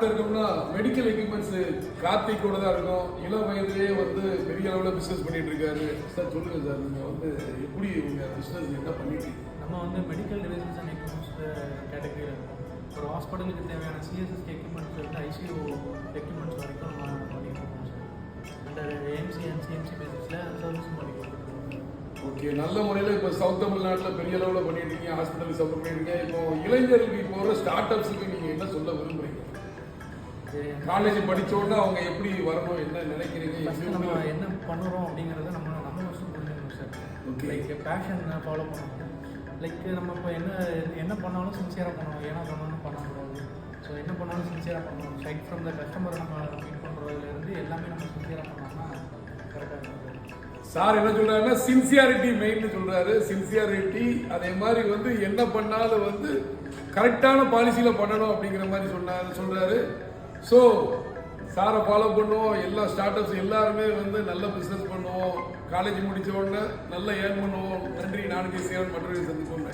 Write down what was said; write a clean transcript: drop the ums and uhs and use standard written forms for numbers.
இருக்கோம்னா medical equipments Karthik கூட தான் இருக்கும். இளம் வயதிலேயே வந்து பெரிய அளவில் பிஸ்னஸ் பண்ணிட்டு இருக்காரு. சார் சொல்லுங்க சார், நீங்க வந்து எப்படி உங்க பிஸ்னஸ் என்ன பண்ணிட்டு? நம்ம வந்து மெடிக்கல் டிவைசஸ் அண்ட் எக்யூப்மெண்ட்ஸ் கேட்டகரியில் இருக்கும். ஒரு ஹாஸ்பிட்டலுக்கு தேவையான சிஎஸ்எஸ் எக்யூப்மெண்ட்ஸ் இருந்து ஐசியூ எக்யூப்மெண்ட்ஸ் வரைக்கும் நம்ம பண்ணிட்டு இருக்கோம் சார். அந்த ஏஎம்சி அண்ட் சிஎம்சி பேசிஸில் சர்வீஸும் பண்ணி கொடுத்துருக்கோம். ஓகே, நல்ல முறையில் இப்போ சவுத் தமிழ்நாட்டில் பெரிய அளவில் பண்ணிட்டு இருக்கீங்க, ஹாஸ்பிட்டல் சப்போர்ட் பண்ணிருக்கீங்க. இப்போ இளைஞர்களுக்கு இப்போ ஒரு ஸ்டார்ட் அப்ஸுக்கு நீங்கள் என்ன சொல்ல விரும்புறீங்க? காலேஜ் படித்தோன்னா அவங்க எப்படி வரணும், என்ன நினைக்கிறீங்க? நம்ம என்ன பண்ணுறோம் அப்படிங்கிறத நம்ம ஃபஸ்ட்டு புரிஞ்சுக்கணும் sir. Okay, like passion follow பண்ணணும். லைக் நம்ம இப்போ என்ன பண்ணாலும் சின்சியராக பண்ணணும். ஏன்னா பண்ணாலும் பண்ணக்கூடாது. ஸோ என்ன பண்ணாலும் சின்சியராக பண்ணணும். ரைட் ஃப்ரம் த கஸ்டமரை நம்ம மீட் பண்ணுறதுலேருந்து எல்லாமே நம்ம சின்சியராக பண்ணோம்னா கரெக்டாக இருக்கும். சார் என்ன சொல்றாருன்னா சின்சியாரிட்டி மெயின்னு சொல்றாரு. சின்சியாரிட்டி அதே மாதிரி வந்து என்ன பண்ணாலும் வந்து கரெக்டான பாலிசியில் பண்ணணும் அப்படிங்கிற மாதிரி சொல்றாரு. ஸோ சாரை ஃபாலோ பண்ணுவோம். எல்லா ஸ்டார்ட் அப்ஸ் எல்லாருமே வந்து நல்ல பிஸ்னஸ் பண்ணுவோம். காலேஜ் முடித்த உடனே நல்லா ஏர்ன் பண்ணுவோம். நன்றி. நான் பேசுகிறேன். மற்றொரு சந்திப்போம்.